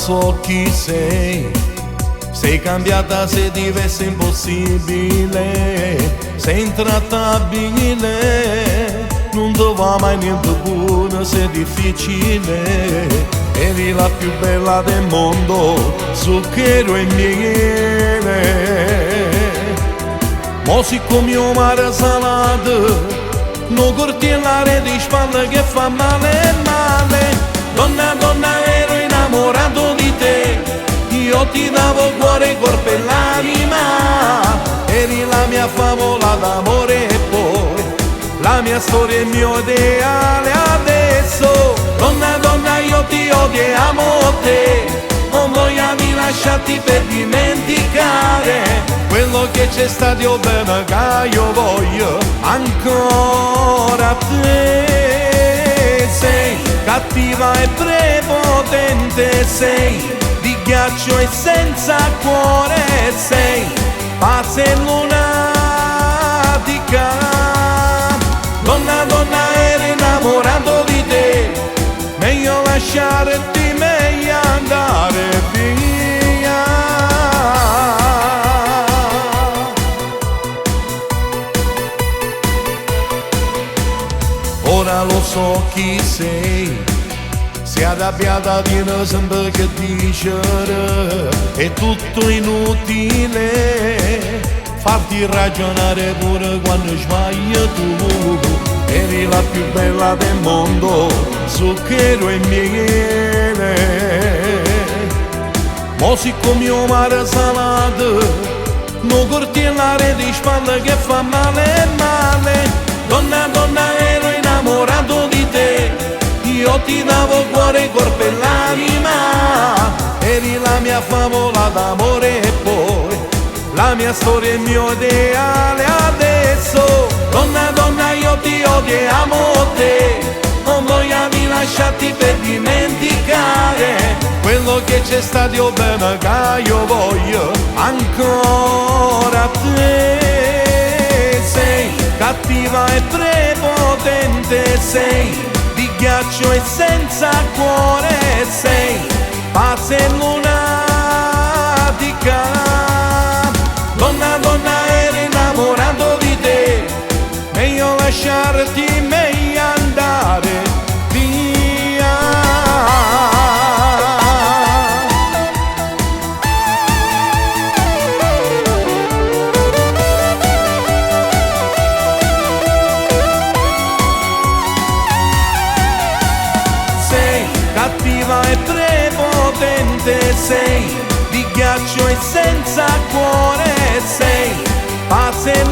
so chi sei. Sei cambiata, sei diversa, impossibile. Sei intrattabile, non ti va mai niente buono, sei difficile. Eri la più bella del mondo, zucchero e miele. Mo siccome io mare salato, non cortellare di spalle che fa male, male. Donna, donna, ero innamorato di te, io ti davo cuore, corpo e l'anima. Eri la mia favola d'amore e poi la mia storia e il mio ideale. Adesso, donna, donna, io ti odio e amo te, non voglio di lasciarti per dimenticare quello che c'è stato, io bene che io voglio ancora te. Sei cattiva e prepotente, sei di ghiaccio e senza cuore, sei pazza e lunatica. Donna, donna, ero innamorato di te, meglio lasciarti, meglio andare via. Ora lo so chi sei arrabbiata, tiene sempre che dicere, è tutto inutile farti ragionare pure quando sbagli tu. Eri la più bella del mondo, zucchero e miele. Mo siccome io mare salato, non cortellare di spalle che fa male, male. Donna, donna, ero innamorato di te, io ti davo cuore, corpo e l'anima. Eri la mia favola d'amore e poi la mia storia e il mio ideale. Adesso, donna, donna, io ti odio e amo te, non voglio di lasciarti per dimenticare quello che c'è stato, io bene che io voglio ancora te. Sei cattiva e prepotente, sei di ghiaccio e senza cuore, sei pazza e lunatica. Donna, donna, ero innamorato di te, meglio lasciarti, meglio andare via. Sei cattiva e prepotente, sei di ghiaccio e senza cuore, sei pazza e